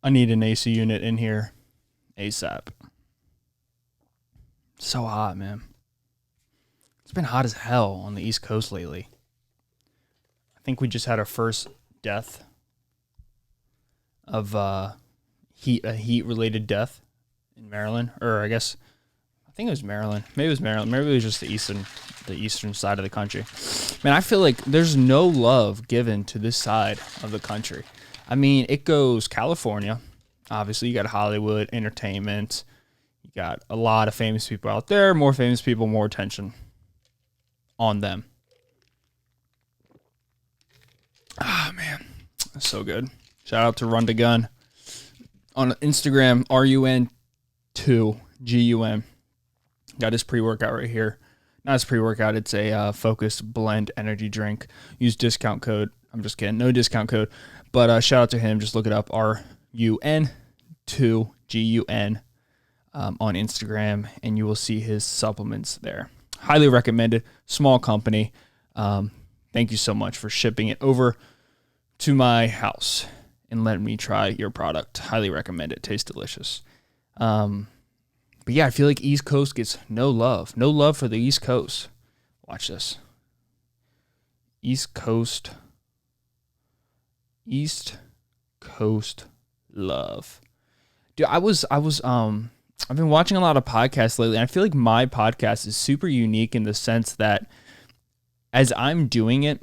I need an AC unit in here ASAP. So hot, man. It's been hot as hell on the East Coast lately. I think we just had our first death of a heat-related death in Maryland, or I think it was Maryland. Maybe it was Maryland. Maybe it was just the eastern side of the country. Man, I feel like there's no love given to this side of the country. I mean, it goes California. Obviously, you got Hollywood, entertainment. You got a lot of famous people out there. More famous people, more attention on them. Ah, man. That's so good. Shout out to Run to Gun. On Instagram, RUN2GUM. Got his pre-workout right here. Not his pre-workout. It's a focused blend energy drink. Use discount code. I'm just kidding. No discount code. But shout out to him. Just look it up. RUN2GUN on Instagram. And you will see his supplements there. Highly recommended. Small company. Thank you so much for shipping it over to my house and letting me try your product. Highly recommend it. Tastes delicious. But yeah, I feel like East Coast gets no love. No love for the East Coast. Watch this. East Coast love. Dude, I've been watching a lot of podcasts lately, and I feel like my podcast is super unique in the sense that as I'm doing it,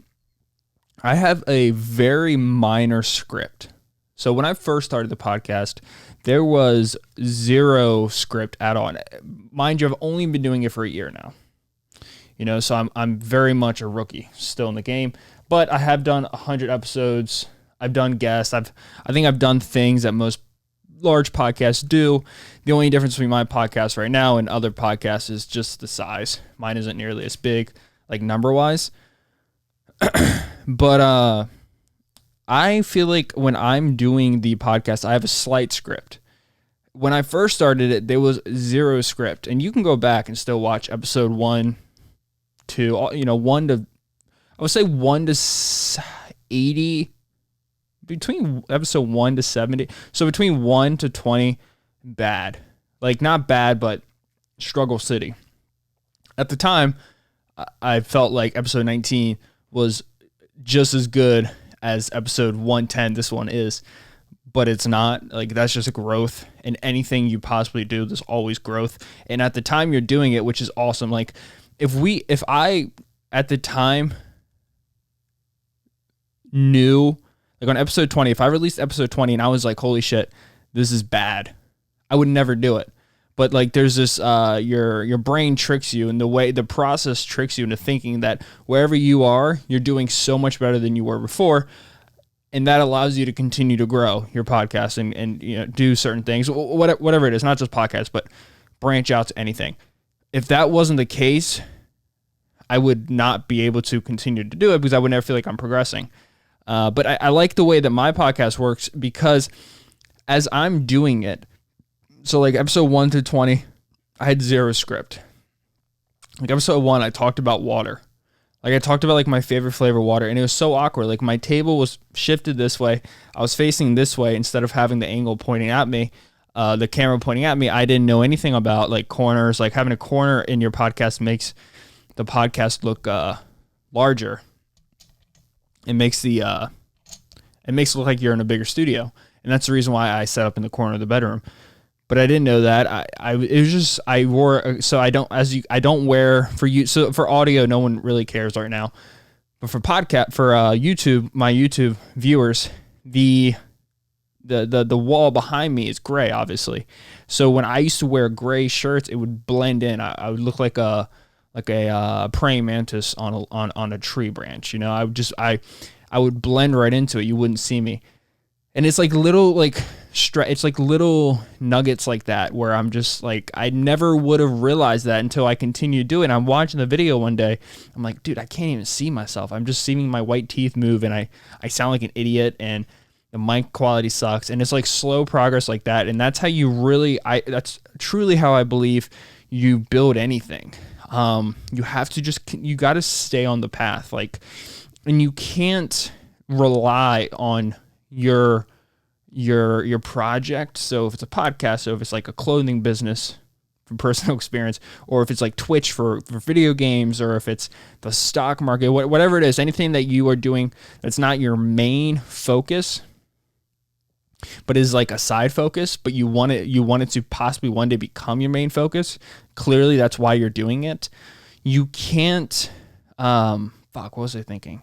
I have a very minor script. So when I first started the podcast, there was zero script at all. Mind you, I've only been doing it for a year now. So I'm very much a rookie still in the game, but I have done 100 episodes. I've done guests. I think I've done things that most large podcasts do. The only difference between my podcast right now and other podcasts is just the size. Mine isn't nearly as big, like number-wise. But I feel like when I'm doing the podcast, I have a slight script. When I first started it, there was zero script. And you can go back and still watch episode 1 to, 1 to, I would say 1 to 80, between episode 1 to 70. So between 1 to 20, bad. Like, not bad, but struggle city. At the time, I felt like episode 19 was just as good as episode 110 this one is, but it's not. Like, that's just a growth. In anything you possibly do, there's always growth. And at the time you're doing it, which is awesome. Like, if I at the time knew, like on episode 20, if I released episode 20 and I was like, holy shit, this is bad, I would never do it. But like, there's this, your brain tricks you, and the process tricks you into thinking that wherever you are, you're doing so much better than you were before. And that allows you to continue to grow your podcast and do certain things, whatever it is, not just podcasts, but branch out to anything. If that wasn't the case, I would not be able to continue to do it because I would never feel like I'm progressing. But I like the way that my podcast works because as I'm doing it, so like episode 1 to 20, I had zero script. Like episode 1, I talked about water. Like I talked about like my favorite flavor water, and it was so awkward. Like my table was shifted this way. I was facing this way instead of having the angle pointing at me, the camera pointing at me. I didn't know anything about like corners. Like having a corner in your podcast makes the podcast look larger. It makes it look like you're in a bigger studio, and that's the reason why I set up in the corner of the bedroom. But I didn't know that. I don't wear for you. So for audio, no one really cares right now. But for YouTube, my YouTube viewers, the wall behind me is gray, obviously. So when I used to wear gray shirts, it would blend in. I would look like a praying mantis on a tree branch. I would blend right into it. You wouldn't see me. And it's like little it's like little nuggets like that where I'm just like, I never would have realized that until I continued doing it. I'm watching the video one day. I'm like, dude, I can't even see myself. I'm just seeing my white teeth move, and I sound like an idiot, and the mic quality sucks. And it's like slow progress like that. And that's how that's truly how I believe you build anything. You have to you got to stay on the path. Like, and you can't rely on your your project. So if it's a podcast, so if it's like a clothing business from personal experience, or if it's like Twitch for video games, or if it's the stock market, whatever it is, anything that you are doing that's not your main focus, but is like a side focus, but you want it to possibly one day become your main focus. Clearly that's why you're doing it. You can't, what was I thinking?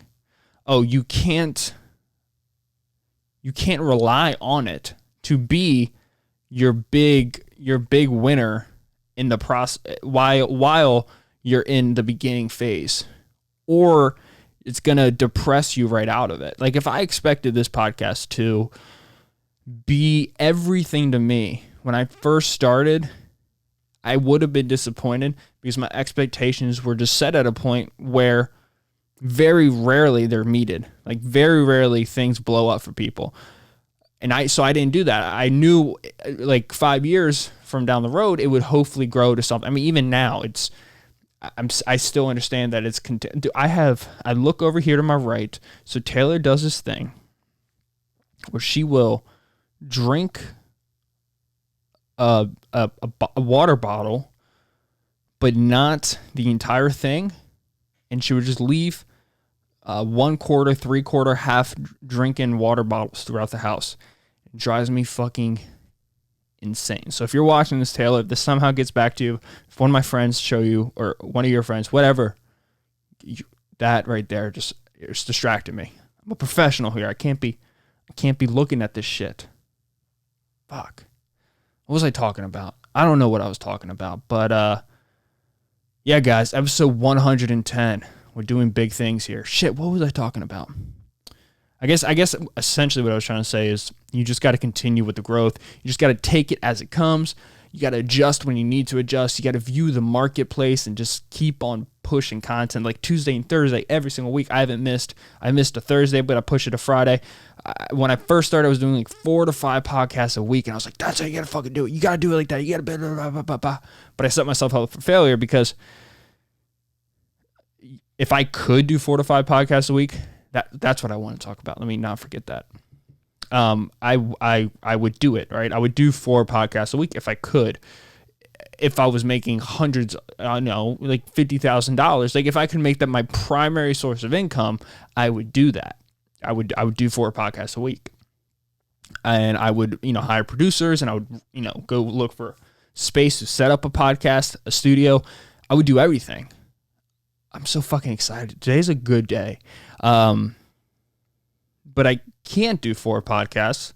Oh, you can't rely on it to be your big winner in the process while you're in the beginning phase, or it's going to depress you right out of it. Like if I expected this podcast to be everything to me when I first started, I would have been disappointed because my expectations were just set at a point where very rarely they're meted. Like very rarely things blow up for people. And I didn't do that. I knew like 5 years from down the road, it would hopefully grow to something. I mean, even now I still understand that it's, I look over here to my right. So Taylor does this thing where she will drink a water bottle, but not the entire thing. And she would just leave 1/4, 3/4, half drinking water bottles throughout the house. It drives me fucking insane. So if you're watching this, Taylor, if this somehow gets back to you, if one of my friends show you, or one of your friends, whatever, that right there it's distracting me. I'm a professional here. I can't be looking at this shit. Fuck. What was I talking about? I don't know what I was talking about, but yeah, guys, episode 110. We're doing big things here. Shit, what was I talking about? I guess essentially what I was trying to say is you just got to continue with the growth. You just got to take it as it comes. You got to adjust when you need to adjust. You got to view the marketplace and just keep on pushing content like Tuesday and Thursday every single week. I missed a Thursday, but I push it to Friday. When I first started, I was doing like 4 to 5 podcasts a week, and I was like, that's how you got to fucking do it. You got to do it like that. You got to blah, blah, blah, blah. But I set myself up for failure because if I could do 4 to 5 podcasts a week, that's what I want to talk about. Let me not forget that. I would do it, right? I would do 4 podcasts a week if I could. If I was making hundreds, like $50,000, like if I could make that my primary source of income, I would do that. I would do 4 podcasts a week, and I would, hire producers, and I would, go look for space to set up a podcast, a studio. I would do everything. I'm so fucking excited. Today's a good day. But I can't do 4 podcasts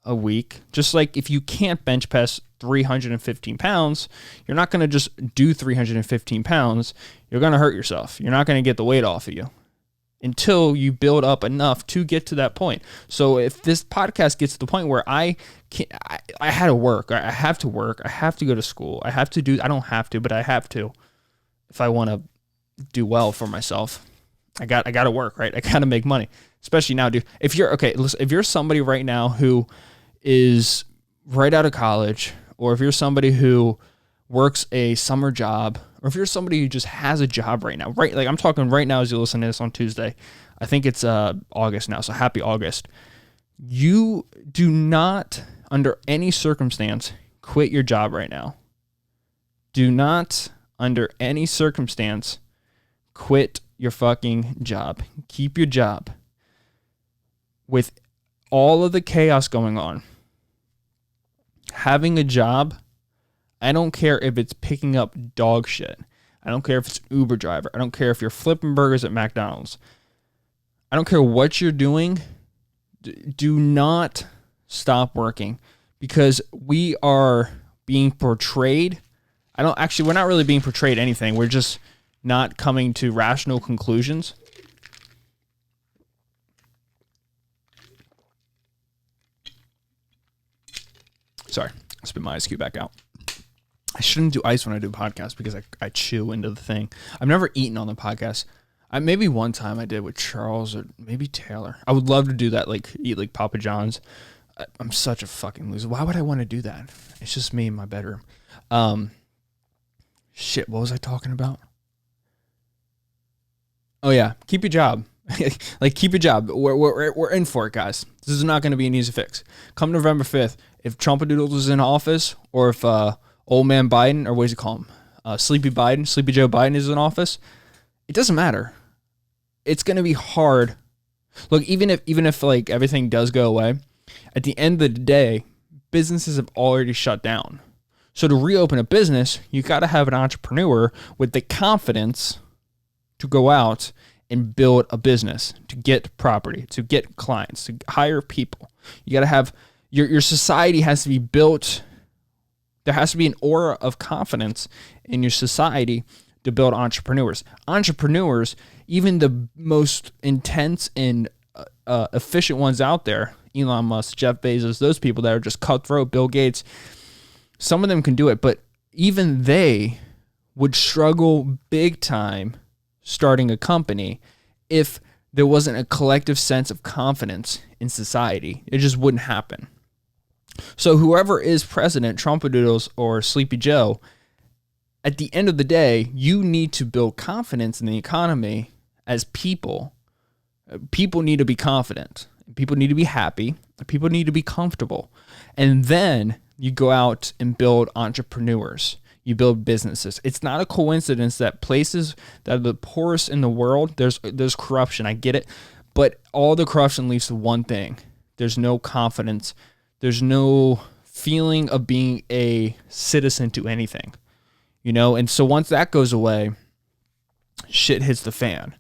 a week. Just like if you can't bench press 315 pounds, you're not going to just do 315 pounds. You're going to hurt yourself. You're not going to get the weight off of you until you build up enough to get to that point. So if this podcast gets to the point where I had to work, I have to work, I have to go to school, I don't have to, but I have to, if I want to do well for myself, I got to work, right? I got to make money, especially now, dude. If you're somebody right now who is right out of college, or if you're somebody who works a summer job, or if you're somebody who just has a job right now, right? Like I'm talking right now as you listen to this on Tuesday. I think it's August now, so happy August. You do not, under any circumstance, quit your job right now. Do not, under any circumstance, quit your fucking job. Keep your job. With all of the chaos going on, having a job, I don't care if it's picking up dog shit. I don't care if it's an Uber driver. I don't care if you're flipping burgers at McDonald's. I don't care what you're doing. Do not stop working, because we are being portrayed. We're not really being portrayed anything. We're just not coming to rational conclusions. Sorry, I spit my ice cube back out. I shouldn't do ice when I do podcasts because I chew into the thing. I've never eaten on the podcast. Maybe one time I did with Charles or maybe Taylor. I would love to do that, like eat like Papa John's. I'm such a fucking loser. Why would I want to do that? It's just me in my bedroom. Shit, what was I talking about? Oh yeah, keep your job. Like, keep your job. We're in for it, guys. This is not going to be an easy fix. Come November 5th, if Trumpadoodles is in office, or if old man Biden, or what does he call him? Sleepy Joe Biden is in office, it doesn't matter. It's going to be hard. Look, even if like everything does go away, at the end of the day, businesses have already shut down. So to reopen a business, you got to have an entrepreneur with the confidence to go out and build a business, to get property, to get clients, to hire people. You got to have your society has to be built. There has to be an aura of confidence in your society to build entrepreneurs. Entrepreneurs, even the most intense and efficient ones out there, Elon Musk, Jeff Bezos, those people that are just cutthroat, Bill Gates, some of them can do it, but even they would struggle big time starting a company if there wasn't a collective sense of confidence in society. It just wouldn't happen. So whoever is president, Trumpadoodles or Sleepy Joe, at the end of the day, you need to build confidence in the economy as people. People need to be confident. People need to be happy. People need to be comfortable. And then you go out and build entrepreneurs. You build businesses. It's not a coincidence that places that are the poorest in the world, there's corruption. I get it. But all the corruption leads to one thing. There's no confidence. There's no feeling of being a citizen to anything. You know, and so once that goes away, shit hits the fan.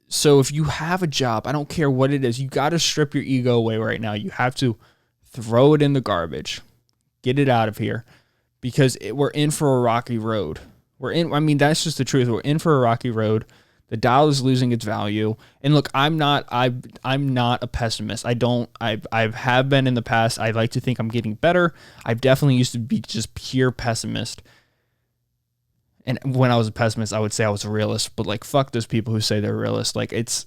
So if you have a job, I don't care what it is, you got to strip your ego away right now. You have to throw it in the garbage. Get it out of here. Because we're in for a rocky road. That's just the truth. We're in for a rocky road. The dollar is losing its value. And look, I'm not a pessimist. I have been in the past. I like to think I'm getting better. I've definitely used to be just pure pessimist. And when I was a pessimist, I would say I was a realist. But like, fuck those people who say they're realists. Like, that's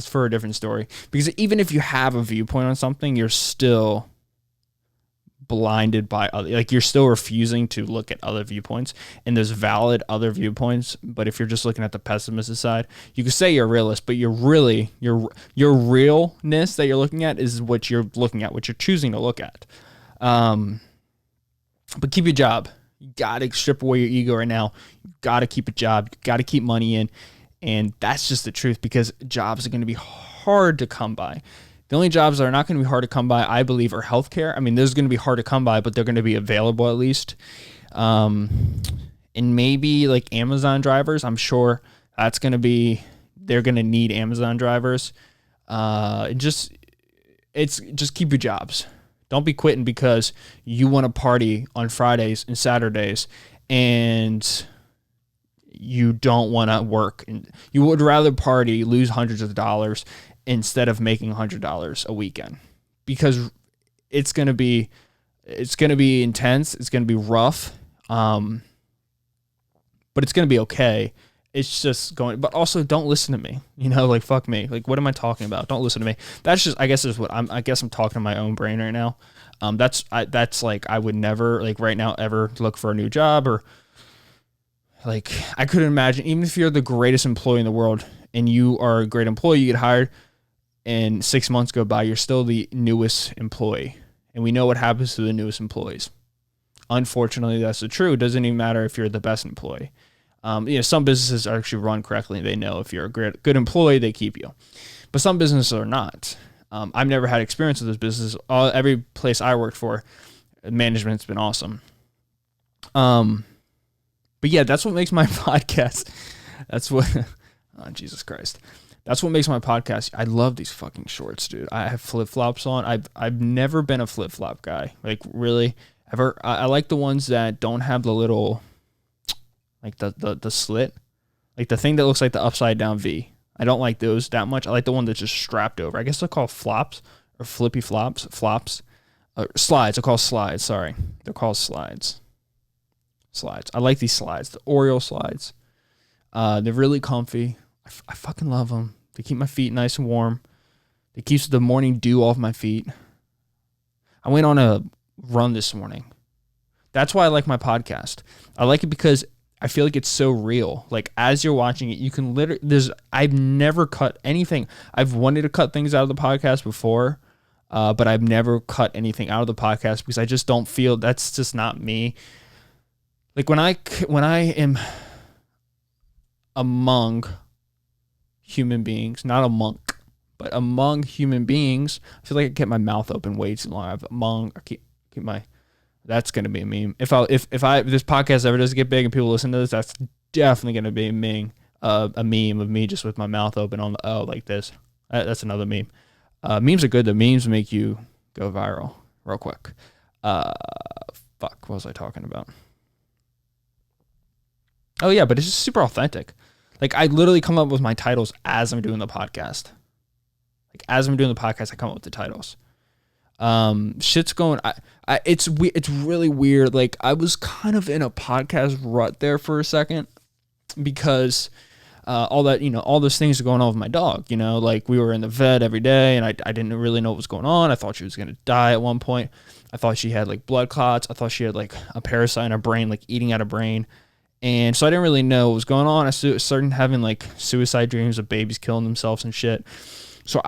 for a different story. Because even if you have a viewpoint on something, you're still blinded by other, like you're still refusing to look at other viewpoints, and there's valid other viewpoints. But if you're just looking at the pessimist side, you can say you're a realist, but you're really your realness that you're looking at is what you're looking at, what you're choosing to look at. But keep your job. You gotta strip away your ego right now. You gotta keep a job. You gotta keep money in, and that's just the truth, because jobs are going to be hard to come by. The only jobs that are not going to be hard to come by, I believe, are healthcare. I mean, those are going to be hard to come by, but they're going to be available at least. And maybe like Amazon drivers. I'm sure they're going to need Amazon drivers. Just keep your jobs. Don't be quitting because you want to party on Fridays and Saturdays and you don't want to work. And you would rather party, lose hundreds of dollars, instead of making $100 a weekend, because it's going to be intense. It's going to be rough. But it's going to be okay. It's just going, but also don't listen to me, like, fuck me. Like, what am I talking about? Don't listen to me. That's just, I guess I'm talking to my own brain right now. That's like, I would never, like, right now ever look for a new job, or like, I couldn't imagine, even if you're the greatest employee in the world and you are a great employee, you get hired, and 6 months go by, you're still the newest employee. And we know what happens to the newest employees. Unfortunately, that's the truth. It doesn't even matter if you're the best employee. Some businesses are actually run correctly. They know if you're a good employee, they keep you. But some businesses are not. I've never had experience with those businesses. Every place I worked for, management's been awesome. But yeah, that's what makes my podcast. That's what, oh, Jesus Christ. That's what makes my podcast. I love these fucking shorts, dude. I have flip-flops on. I've never been a flip-flop guy. Like, really, ever. I like the ones that don't have the little, like the slit, like the thing that looks like the upside down V. I don't like those that much. I like the one that's just strapped over. I guess they're called flops or flippy flops. Slides. They're called slides. Sorry, they're called slides. Slides. I like these slides. The Oreo slides. They're really comfy. I fucking love them. They keep my feet nice and warm. They keep the morning dew off my feet. I went on a run this morning. That's why I like my podcast. I like it because I feel like it's so real. Like as you're watching it, you can literally, I've never cut anything. I've wanted to cut things out of the podcast before, but I've never cut anything out of the podcast because I just don't feel, that's just not me. Like when I am among human beings, not a monk, but among human beings, I feel like I kept my mouth open way too long. I keep my, that's going to be a meme. If this podcast ever does get big and people listen to this, that's definitely going to be a meme of me just with my mouth open on the O like this. That's another meme. Memes are good. The memes make you go viral real quick. What was I talking about? Oh yeah, but it's just super authentic. Like I literally come up with my titles as I'm doing the podcast. Like as I'm doing the podcast, I come up with the titles. Shit's going. It's really weird. Like I was kind of in a podcast rut there for a second because all those things are going on with my dog. You know, like we were in the vet every day, and I didn't really know what was going on. I thought she was gonna die at one point. I thought she had like blood clots. I thought she had like a parasite in her brain, like eating at her brain. And so I didn't really know what was going on. I started having like suicide dreams of babies killing themselves and shit. So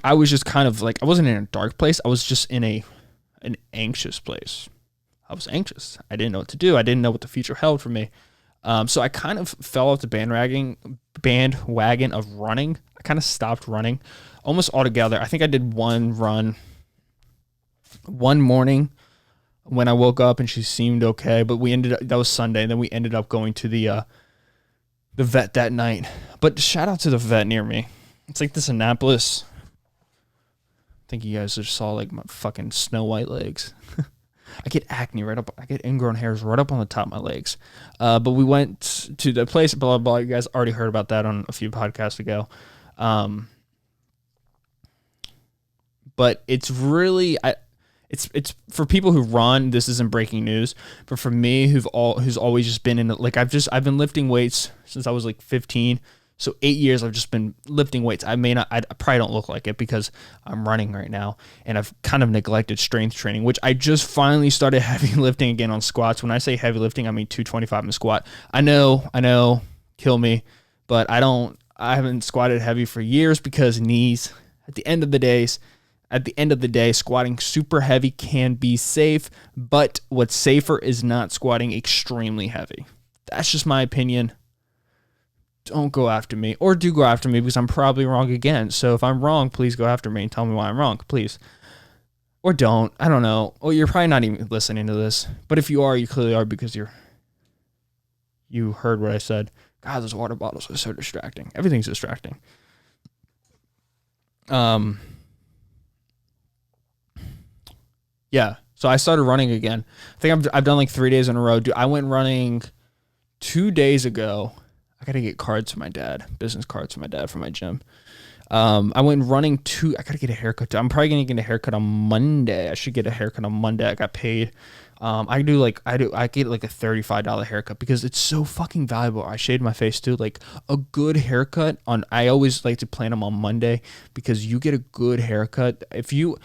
I was just kind of like, I wasn't in a dark place. I was just in an anxious place. I was anxious. I didn't know what to do. I didn't know what the future held for me. So I kind of fell off the bandwagon of running. I kind of stopped running almost altogether. I think I did one run one morning when I woke up and she seemed okay, but that was Sunday, and then we ended up going to the vet that night. But shout out to the vet near me. It's like this Annapolis. I think you guys just saw like my fucking snow white legs. I get acne I get ingrown hairs right up on the top of my legs. But we went to the place, blah, blah, blah. You guys already heard about that on a few podcasts ago. But it's really, it's for people who run, this isn't breaking news, but for me who's always just been in it, like I've been lifting weights since I was like 15. So 8 years I've just been lifting weights. I probably don't look like it because I'm running right now, and I've kind of neglected strength training, which I just finally started heavy lifting again on squats. When I say heavy lifting, I mean 225 in the squat. I know, kill me, but I haven't squatted heavy for years because knees. At the end of the day, squatting super heavy can be safe, but what's safer is not squatting extremely heavy. That's just my opinion. Don't go after me, or do go after me because I'm probably wrong again. So if I'm wrong, please go after me and tell me why I'm wrong, please. Or don't. I don't know. Or you're probably not even listening to this. But if you are, you clearly are because you heard what I said. God, those water bottles are so distracting. Everything's distracting. Yeah. So I started running again. I think I've done like 3 days in a row. Dude, I went running 2 days ago. I got to get cards for my dad, business cards for my dad for my gym. I went running I got to get a haircut. I'm probably going to get a haircut on Monday. I should get a haircut on Monday. I got paid. I get like a $35 haircut because it's so fucking valuable. I shaved my face too. Like a good haircut I always like to plan them on Monday because you get a good haircut. If you're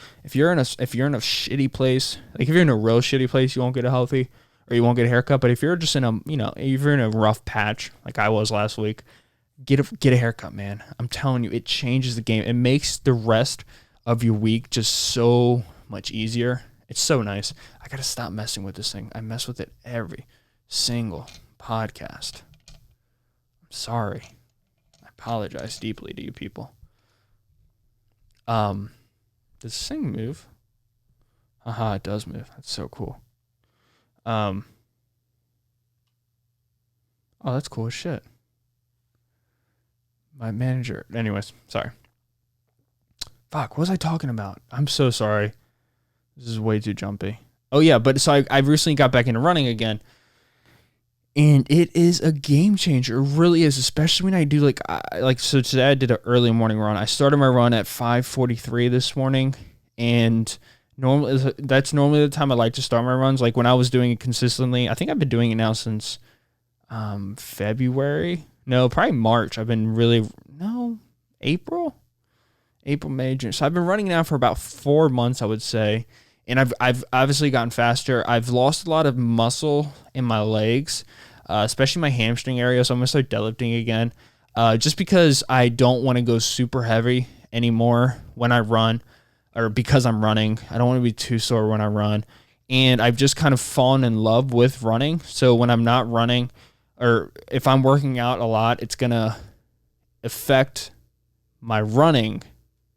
in a shitty place, like if you're in a real shitty place, you won't get a healthy, or you won't get a haircut. But if you're just if you're in a rough patch like I was last week, get a haircut, man. I'm telling you, it changes the game. It makes the rest of your week just so much easier. It's so nice. I got to stop messing with this thing. I mess with it every single podcast. I'm sorry. I apologize deeply to you people. Does this thing move? Haha, it does move. That's so cool. Oh, that's cool as shit. My manager. Anyways, sorry. Fuck, what was I talking about? I'm so sorry. This is way too jumpy. Oh yeah, but so I recently got back into running again, and it is a game changer. It really is, especially when I do so today I did an early morning run. I started my run at 5:43 this morning, and that's normally the time I like to start my runs. Like when I was doing it consistently, I think I've been doing it now since February. No, probably March. April, May, June. So I've been running now for about 4 months, I would say. And I've obviously gotten faster. I've lost a lot of muscle in my legs. especially my hamstring area. So I'm gonna start deadlifting again, just because I don't want to go super heavy anymore when I run, or because I'm running. I don't want to be too sore when I run, and I've just kind of fallen in love with running. So when I'm not running, or if I'm working out a lot, it's gonna affect my running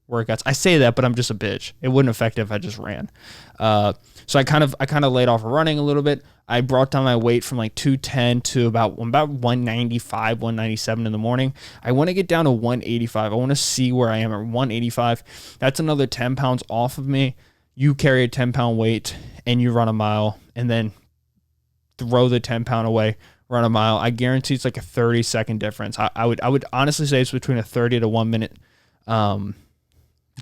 workouts. I say that, but I'm just a bitch. It wouldn't affect it if I just ran. So I kind of laid off running a little bit. I brought down my weight from like 210 to about 195, 197 in the morning. I want to get down to 185. I want to see where I am at 185. That's another 10 pounds off of me. You carry a 10-pound weight and you run a mile, and then throw the 10-pound away, run a mile. I guarantee it's like a 30-second difference. I would honestly say it's between a 30 to 1 minute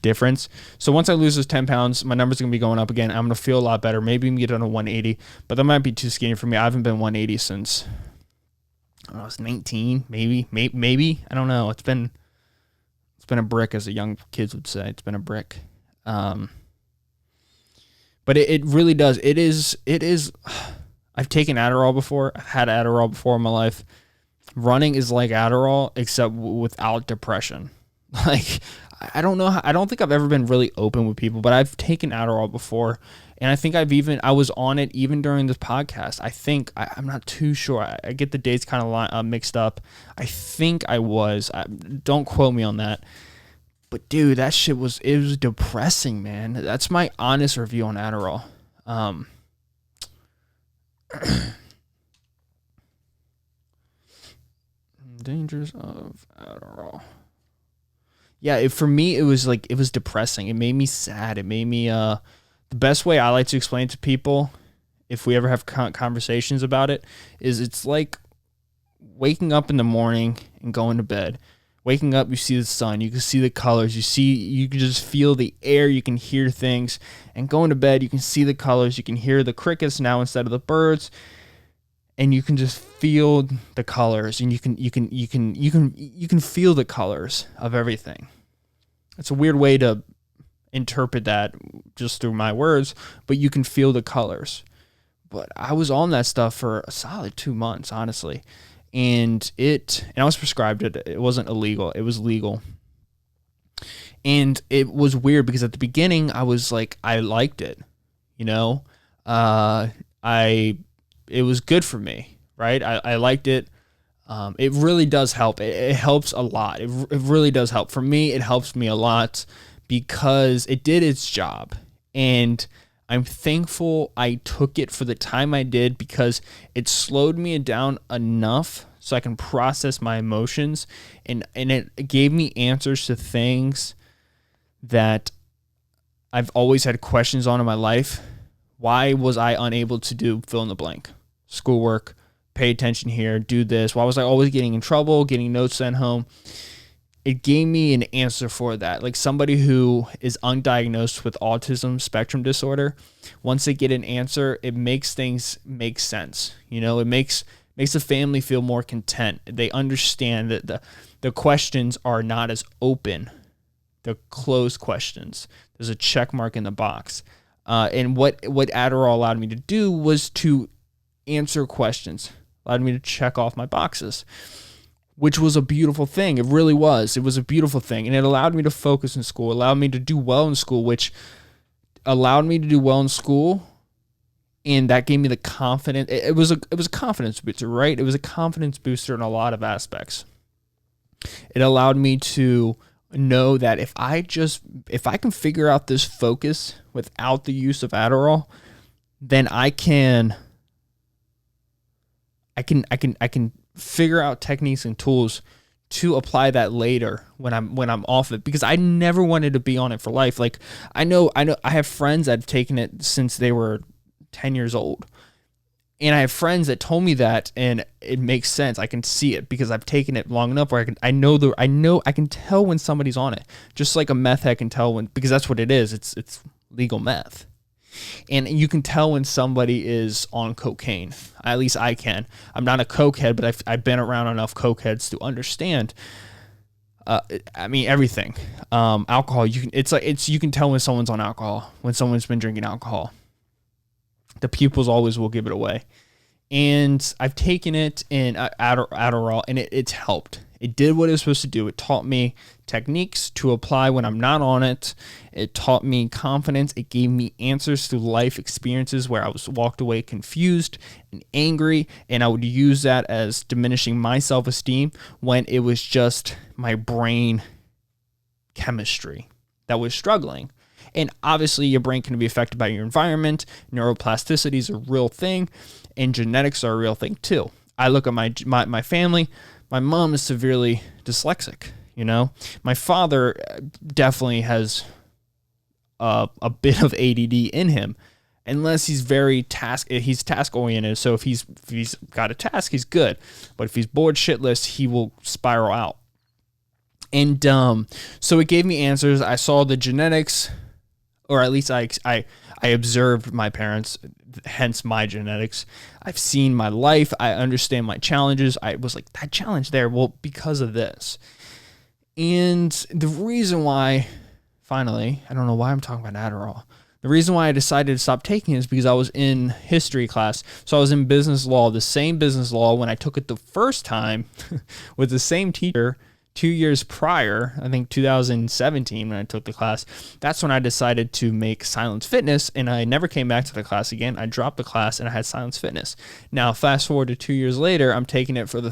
difference. So once I lose those 10 pounds, my numbers are going to be going up again. I'm going to feel a lot better. Maybe even get down to 180, but that might be too skinny for me. I haven't been 180 since I was 19, maybe. I don't know. It's been a brick, as the young kids would say. It's been a brick. But it really does. It is. I've taken Adderall before. I've had Adderall before in my life. Running is like Adderall, except without depression. Like, I don't know. I don't think I've ever been really open with people, but I've taken Adderall before, and I think I was on it even during this podcast. I'm not too sure. I get the dates kind of mixed up. I think I was. Don't quote me on that. But dude, that shit was depressing, man. That's my honest review on Adderall. Dangers of Adderall. Yeah, for me, it was depressing. It made me sad. It made me, the best way I like to explain it to people, if we ever have conversations about it, is it's like waking up in the morning and going to bed. Waking up, you see the sun, you can see the colors, you can just feel the air, you can hear things. And going to bed, you can see the colors, you can hear the crickets now instead of the birds. And you can just feel the colors, and you can feel the colors of everything. It's a weird way to interpret that just through my words, but you can feel the colors. But I was on that stuff for a solid 2 months, honestly, and I was prescribed it. It wasn't illegal; it was legal. And it was weird because at the beginning I was like, I liked it, you know, it was good for me, right? I liked it. It really does help. It helps a lot. It really does help. For me, it helps me a lot because it did its job. And I'm thankful I took it for the time I did, because it slowed me down enough so I can process my emotions. And it gave me answers to things that I've always had questions on in my life. Why was I unable to do fill in the blank? Schoolwork, pay attention here, do this. Why was I always getting in trouble, getting notes sent home? It gave me an answer for that. Like somebody who is undiagnosed with autism spectrum disorder, once they get an answer, it makes things make sense. You know, it makes the family feel more content. They understand that the questions are not as open. They're closed questions. There's a check mark in the box. And what Adderall allowed me to do was to answer questions, allowed me to check off my boxes, which was a beautiful thing. It really was. It was a beautiful thing. And it allowed me to focus in school, allowed me to do well in school, which allowed me to do well in school. And that gave me the confidence. It was a confidence booster, right? It was a confidence booster in a lot of aspects. It allowed me to know that if I can figure out this focus without the use of Adderall, then I can figure out techniques and tools to apply that later when I'm off it, because I never wanted to be on it for life. Like I know I have friends that have taken it since they were 10 years old. And I have friends that told me that, and it makes sense. I can see it because I've taken it long enough where I can tell when somebody's on it. Just like a meth head can tell because that's what it is. It's legal meth. And you can tell when somebody is on cocaine. At least I can. I'm not a cokehead, but I've been around enough cokeheads to understand. Everything. Alcohol. You can tell when someone's on alcohol, when someone's been drinking alcohol. The pupils always will give it away. And I've taken it in Adderall, and it's helped. It did what it was supposed to do. It taught me techniques to apply when I'm not on it. It taught me confidence. It gave me answers to life experiences where I was walked away confused and angry, and I would use that as diminishing my self-esteem when it was just my brain chemistry that was struggling. And obviously your brain can be affected by your environment. Neuroplasticity is a real thing, and genetics are a real thing too. I look at my family. My mom is severely dyslexic, you know. My father definitely has a bit of ADD in him, unless he's he's task oriented. So if he's got a task, he's good. But if he's bored shitless, he will spiral out. And so it gave me answers. I saw the genetics, or at least I observed my parents, hence my genetics. I've seen my life. I understand my challenges. I was like, that challenge there, well, because of this. And the reason why, finally, I don't know why I'm talking about Adderall. The reason why I decided to stop taking it is because I was in history class. So I was in business law, the same business law when I took it the first time with the same teacher 2 years prior, I think 2017 when I took the class. That's when I decided to make Silence Fitness, and I never came back to the class again. I dropped the class and I had Silence Fitness. Now, fast forward to 2 years later, I'm taking it for the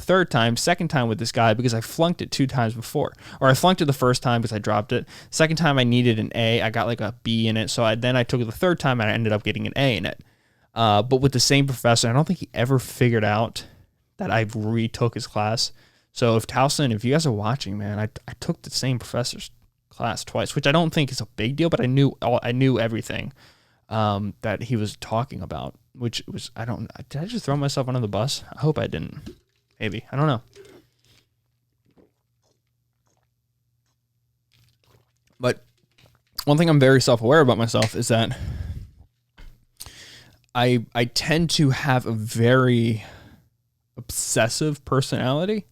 second time with this guy because I flunked it 2 times before. Or I flunked it the first time because I dropped it. Second time I needed an A. I got like a B in it. So then I took it the third time and I ended up getting an A in it. But with the same professor, I don't think he ever figured out that I retook his class. So if Towson, if you guys are watching, man, I took the same professor's class twice, which I don't think is a big deal, but I knew everything that he was talking about, which was, did I just throw myself under the bus? I hope I didn't. Maybe. I don't know. But one thing I'm very self-aware about myself is that I tend to have a very obsessive personality.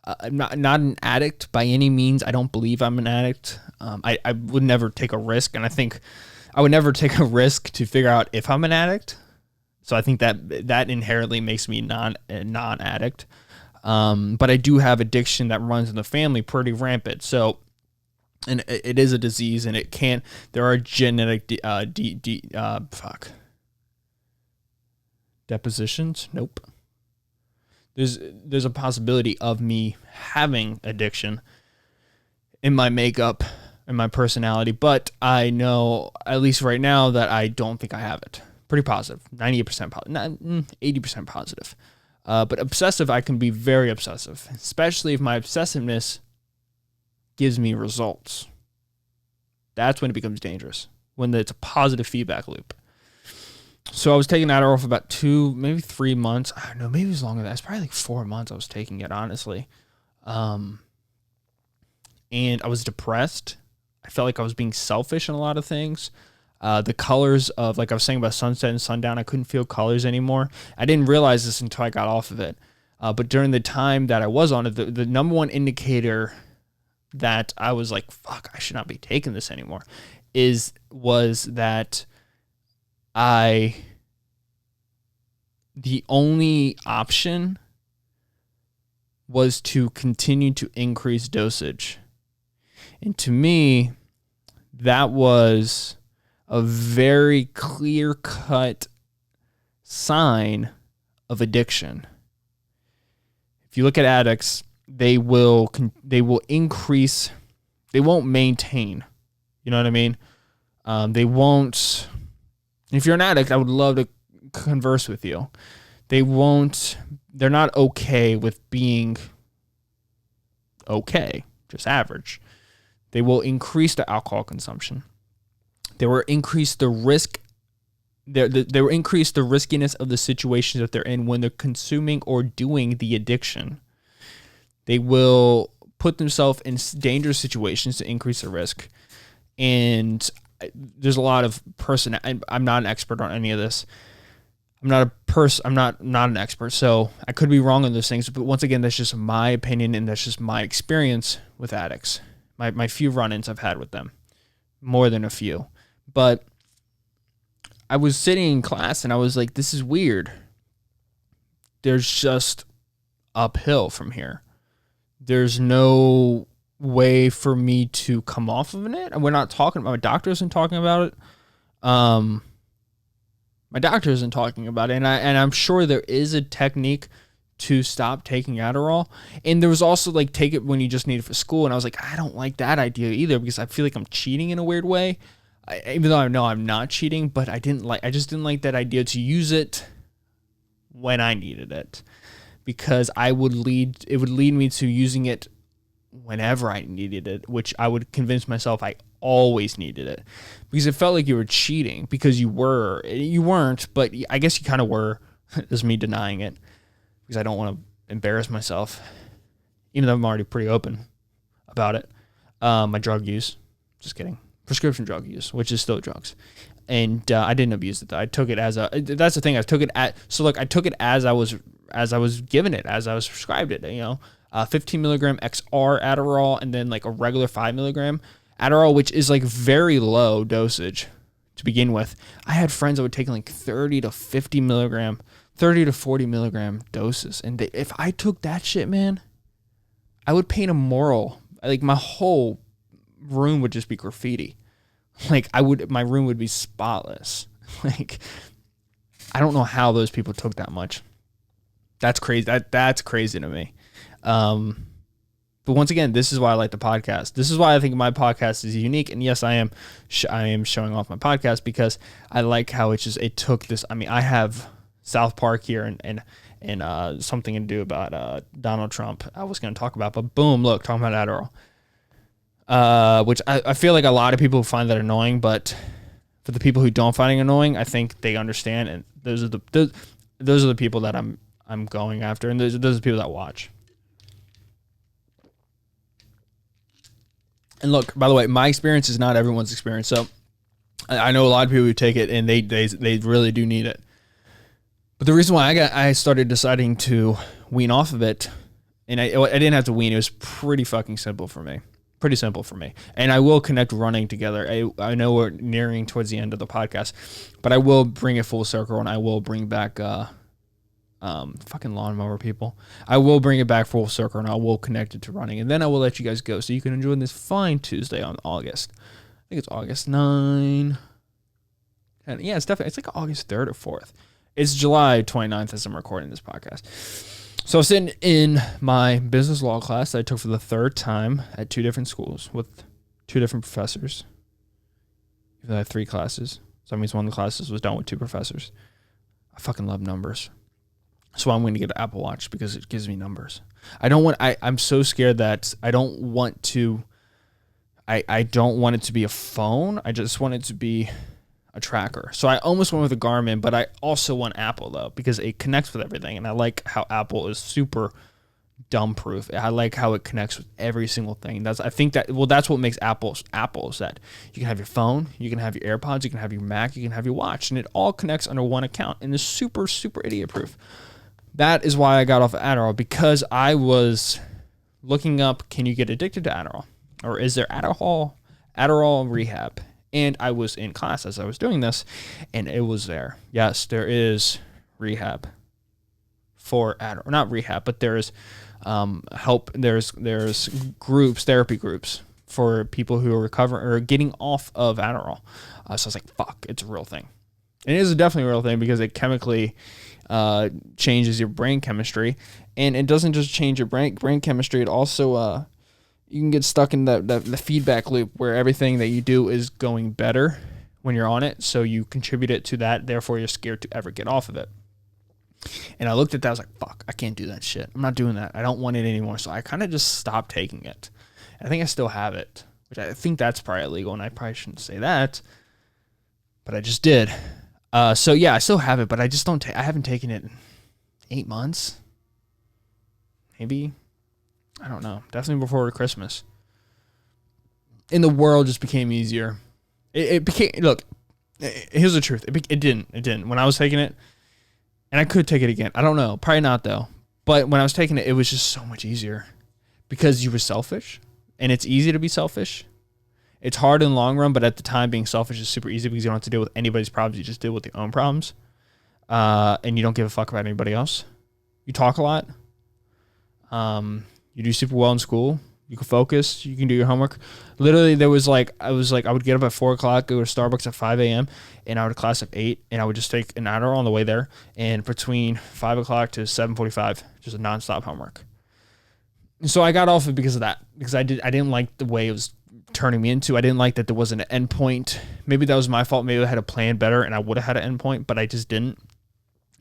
I'm not an addict by any means. I don't believe I'm an addict. I would never take a risk, and I think I would never take a risk to figure out if I'm an addict. So I think that inherently makes me non-addict. But I do have addiction that runs in the family pretty rampant. So, and it is a disease, and there are genetic depositions. Nope. There's a possibility of me having addiction in my makeup and my personality, but I know, at least right now, that I don't think I have it. Pretty positive, 98% positive, not 80% positive. But obsessive, I can be very obsessive, especially if my obsessiveness gives me results. That's when it becomes dangerous, when it's a positive feedback loop. So I was taking Adderall for about 2, maybe 3 months. I don't know, maybe it was longer than that. It's probably like 4 months I was taking it, honestly. And I was depressed. I felt like I was being selfish in a lot of things. The colors of, like I was saying about sunset and sundown, I couldn't feel colors anymore. I didn't realize this until I got off of it. But during the time that I was on it, the number one indicator that I was like, fuck, I should not be taking this anymore, was that the only option was to continue to increase dosage. And to me, that was a very clear-cut sign of addiction. If you look at addicts, they will increase, they won't maintain. You know what I mean? They won't. If you're an addict, I would love to converse with you. They're not okay with being okay, just average. They will increase the alcohol consumption. They will increase the risk. They will increase the riskiness of the situations that they're in when they're consuming or doing the addiction. They will put themselves in dangerous situations to increase the risk. And there's a lot of I'm not an expert on any of this. I'm not an expert, so I could be wrong on those things. But once again, that's just my opinion, and that's just my experience with addicts. My few run-ins I've had with them, more than a few. But I was sitting in class, and I was like, this is weird, there's just uphill from here. There's no way for me to come off of it. And we're not talking about, my doctor isn't talking about it. My doctor isn't talking about it. And I'm sure there is a technique to stop taking Adderall. And there was also like, take it when you just need it for school. And I was like, I don't like that idea either, because I feel like I'm cheating in a weird way. Even though I know I'm not cheating, but I just didn't like that idea to use it when I needed it, because it would lead me to using it whenever I needed it, which I would convince myself I always needed it, because it felt like you were cheating, because you weren't, but I guess you kind of were. Is me denying it, because I don't want to embarrass myself, even though I'm already pretty open about it. My drug use, just kidding. Prescription drug use, which is still drugs. And I didn't abuse it though. I took it as that's the thing. I took it as I was given it, as I was prescribed it, 15 milligram XR Adderall, and then like a regular 5 milligram Adderall, which is like very low dosage to begin with. I had friends that would take like 30 to 40 milligram doses. And if I took that shit, man, I would paint a mural. Like my whole room would just be graffiti. Like my room would be spotless. Like, I don't know how those people took that much. That's crazy. That's crazy to me. But once again, this is why I like the podcast. This is why I think my podcast is unique. And yes, I am showing off my podcast, because I like how it took this. I mean, I have South Park here and something to do about Donald Trump I was going to talk about, but boom, look, talking about Adderall. Which I feel like a lot of people find that annoying, but for the people who don't find it annoying, I think they understand, and those are the people that I'm going after, and those are the people that watch. And look, by the way, my experience is not everyone's experience, so I know a lot of people who take it and they really do need it. But the reason why I started deciding to wean off of it, and I didn't have to wean, it was pretty fucking simple for me. Pretty simple for me. And I will connect running together. I know we're nearing towards the end of the podcast, but I will bring it full circle, and I will bring back fucking lawnmower people. I will bring it back full circle, and I will connect it to running, and then I will let you guys go so you can enjoy this fine Tuesday on August. I think it's August 9. And yeah, it's like August 3rd or 4th. It's July 29th as I'm recording this podcast. So I was sitting in my business law class that I took for the third time at 2 different schools with 2 different professors. Even though I had 3 classes. So that means one of the classes was done with 2 professors. I fucking love numbers. So I'm going to get an Apple Watch because it gives me numbers. I'm so scared that I don't want it to be a phone. I just want it to be a tracker. So I almost went with a Garmin, but I also want Apple though, because it connects with everything. And I like how Apple is super dumb proof. I like how it connects with every single thing. That's what makes Apple, is that you can have your phone, you can have your AirPods, you can have your Mac, you can have your watch, and it all connects under one account and is super, super idiot proof. That is why I got off of Adderall, because I was looking up, can you get addicted to Adderall? Or is there Adderall rehab? And I was in class as I was doing this, and it was there. Yes, there is rehab for Adderall. Not rehab, but there's help. There's therapy groups for people who are recovering or getting off of Adderall. So I was like, fuck, it's a real thing. And it is definitely a real thing, because it chemically changes your brain chemistry. And it doesn't just change your brain chemistry, it also you can get stuck in the feedback loop where everything that you do is going better when you're on it. So you contribute it to that. Therefore, you're scared to ever get off of it. And I looked at that. I was like, fuck, I can't do that shit. I'm not doing that. I don't want it anymore. So I kind of just stopped taking it. I think I still have it, which I think that's probably illegal. And I probably shouldn't say that, but I just did. So yeah, I still have it, but I just don't I haven't taken it in 8 months. Maybe. I don't know. Definitely before Christmas. And the world just became easier. It became, look, here's the truth. It didn't. When I was taking it, and I could take it again. I don't know. Probably not though. But when I was taking it, it was just so much easier. Because you were selfish. And it's easy to be selfish. It's hard in the long run, but at the time being selfish is super easy because you don't have to deal with anybody's problems. You just deal with your own problems. And you don't give a fuck about anybody else. You talk a lot. You do super well in school. You can focus. You can do your homework. Literally, I would get up at 4 o'clock, go to Starbucks at 5 a.m., and I would class at 8, and I would just take an Adderall on the way there. And between 5 o'clock to 7:45, just a nonstop homework. So I got off it because of that, because I didn't like the way it was turning me into. I didn't like that there wasn't an end point. Maybe that was my fault. Maybe I had a plan better, and I would have had an end point, but I just didn't.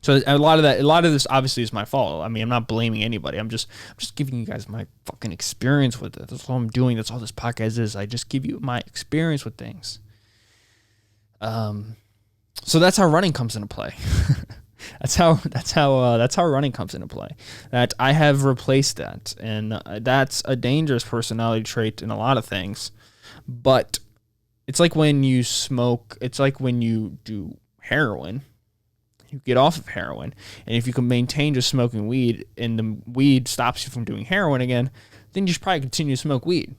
So a lot of this obviously is my fault. I mean, I'm not blaming anybody. I'm just giving you guys my fucking experience with it. That's all I'm doing. That's all this podcast is. I just give you my experience with things. So that's how running comes into play. that's how running comes into play. That I have replaced that, and that's a dangerous personality trait in a lot of things. But it's like when you smoke. It's like when you do heroin. You get off of heroin, and if you can maintain just smoking weed and the weed stops you from doing heroin again, then you should probably continue to smoke weed,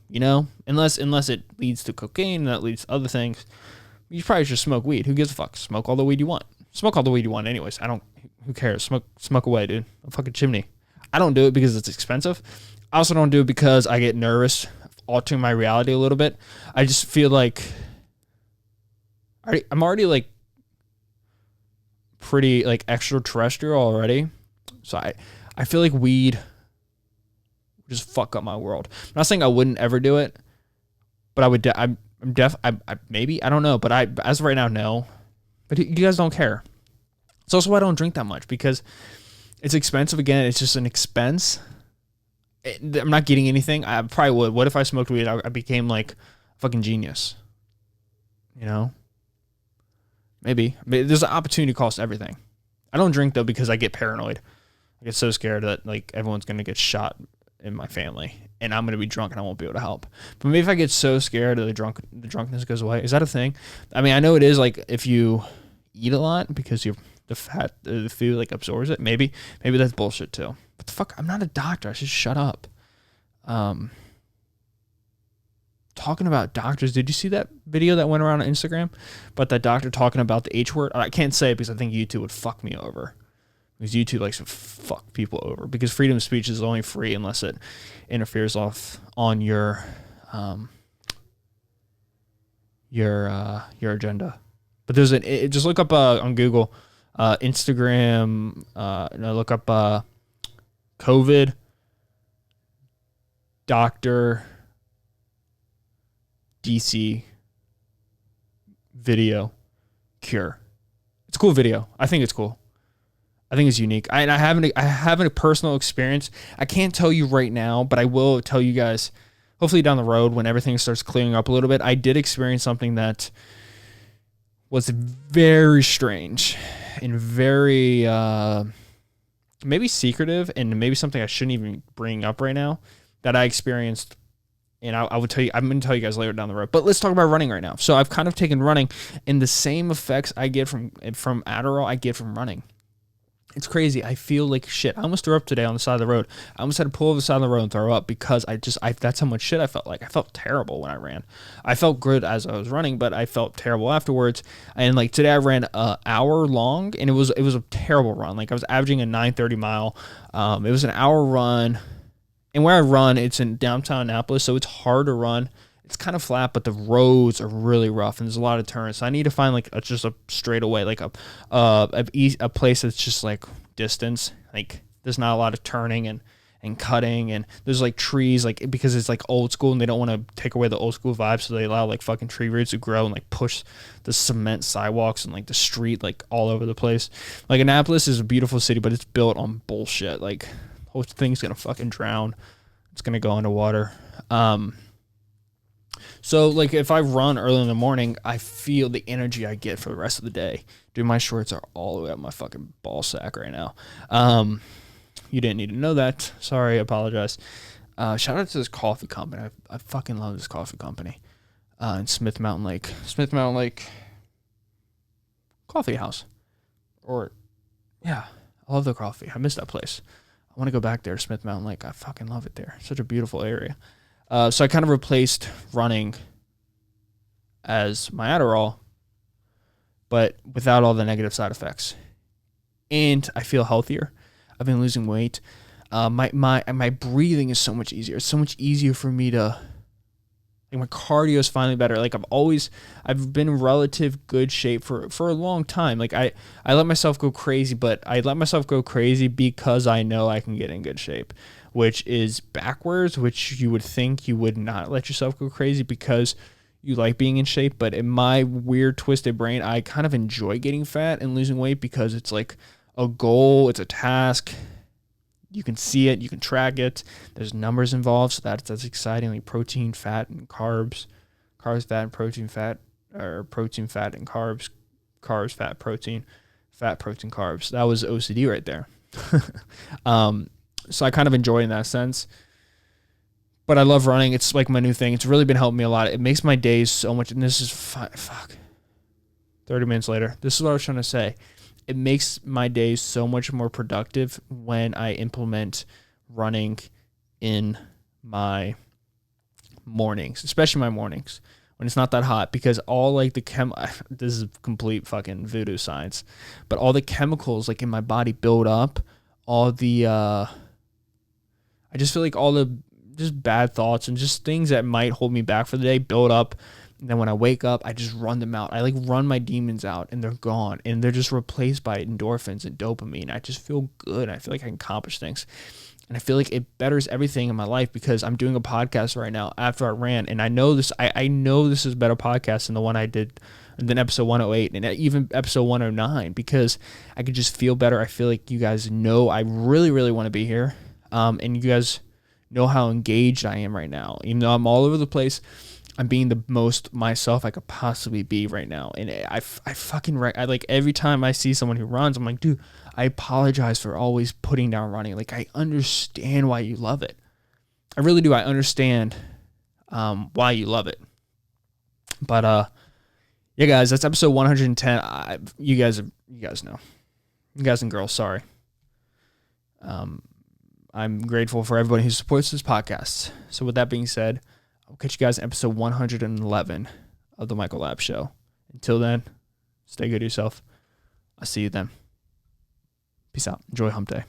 unless it leads to cocaine and that leads to other things. You probably should smoke weed. Who gives a fuck? Smoke all the weed you want. Smoke all the weed you want anyways. Who cares? Smoke away, dude. A fucking chimney. I don't do it because it's expensive. I also don't do it because I get nervous, altering my reality a little bit. I just feel like I'm already like pretty like extraterrestrial already, so I feel like weed would just fuck up my world. I'm not saying I wouldn't ever do it, but I would. Maybe I don't know, but as of right now, no. But you guys don't care. It's also why I don't drink that much, because it's expensive. Again, it's just an expense. I'm not getting anything. I probably would. What if I smoked weed? I became like a fucking genius. Maybe. There's an opportunity cost to everything. I don't drink, though, because I get paranoid. I get so scared that like everyone's going to get shot in my family, and I'm going to be drunk and I won't be able to help. But maybe if I get so scared that the drunkenness goes away. Is that a thing? I mean, I know it is, like, if you eat a lot because the food like absorbs it. Maybe that's bullshit, too. But the fuck, I'm not a doctor. I should shut up. Talking about doctors, did you see that video that went around on Instagram about that doctor talking about the H word? I can't say it because I think YouTube would fuck me over, because YouTube likes to fuck people over, because freedom of speech is only free unless it interferes on your agenda. But there's just look up on Google, Instagram, look up COVID doctor DC video cure. It's a cool video. I think it's cool. I think it's unique. I haven't a personal experience. I can't tell you right now, but I will tell you guys hopefully down the road when everything starts clearing up a little bit. I did experience something that was very strange and very maybe secretive, and maybe something I shouldn't even bring up right now, that I experienced. And I would tell you, I'm going to tell you guys later down the road. But let's talk about running right now. So I've kind of taken running, and the same effects I get from Adderall, I get from running. It's crazy. I feel like shit. I almost threw up today on the side of the road. I almost had to pull over the side of the road and throw up, because that's how much shit I felt like. I felt terrible when I ran. I felt good as I was running, but I felt terrible afterwards. And like today I ran an hour long, and it was a terrible run. Like I was averaging a 9:30 mile. It was an hour run. And where I run, it's in downtown Annapolis, so it's hard to run. It's kind of flat, but the roads are really rough, and there's a lot of turns. So I need to find like just a straightaway, like a place that's just like distance. Like there's not a lot of turning and cutting, and there's like trees, like because it's like old school, and they don't want to take away the old school vibe, so they allow like fucking tree roots to grow and like push the cement sidewalks and like the street like all over the place. Like Annapolis is a beautiful city, but it's built on bullshit. Like whole thing's gonna fucking drown. It's gonna go underwater. So like if I run early in the morning, I feel the energy I get for the rest of the day. Dude, my shorts are all the way up my fucking ball sack right now. You didn't need to know that. Sorry, I apologize. Shout out to this coffee company. I fucking love this coffee company. In Smith Mountain Lake Coffee House. Yeah, I love the coffee. I miss that place. I want to go back there, Smith Mountain Lake. I fucking love it there. Such a beautiful area. So I kind of replaced running as my Adderall, but without all the negative side effects. And I feel healthier. I've been losing weight. My breathing is so much easier. It's so much easier for me to, like, my cardio is finally better. Like, I've been in relative good shape for a long time. Like, I let myself go crazy, but I let myself go crazy because I know I can get in good shape, which is backwards, which you would think you would not let yourself go crazy because you like being in shape. But in my weird twisted brain, I kind of enjoy getting fat and losing weight because it's like a goal, it's a task. You can see it, you can track it. There's numbers involved, so that's exciting. Like protein, fat, and carbs, fat, and protein, fat, or protein, fat, and carbs, fat, protein, carbs. That was OCD right there. So I kind of enjoy it in that sense. But I love running. It's like my new thing. It's really been helping me a lot. It makes my days so much. And this is 30 minutes later. This is what I was trying to say. It makes my days so much more productive when I implement running in my mornings, especially my mornings when it's not that hot, because all like this is complete fucking voodoo science, but all the chemicals like in my body build up, all the, I just feel like all the just bad thoughts and just things that might hold me back for the day build up. And then when I wake up, I just run them out. I like run my demons out and they're gone. And they're just replaced by endorphins and dopamine. I just feel good. I feel like I can accomplish things. And I feel like it betters everything in my life because I'm doing a podcast right now after I ran. And I know this, I know this is a better podcast than the one I did than episode 108 and even episode 109 because I could just feel better. I feel like you guys know I really, really want to be here. And you guys know how engaged I am right now. Even though I'm all over the place, I'm being the most myself I could possibly be right now. And I like every time I see someone who runs, I'm like, dude, I apologize for always putting down running. Like, I understand why you love it. I really do. I understand why you love it. But yeah, guys, that's episode 110. You guys know. You guys and girls, sorry. I'm grateful for everybody who supports this podcast. So with that being said, I'll catch you guys in episode 111 of the Michael Lab Show. Until then, stay good to yourself. I'll see you then. Peace out. Enjoy hump day.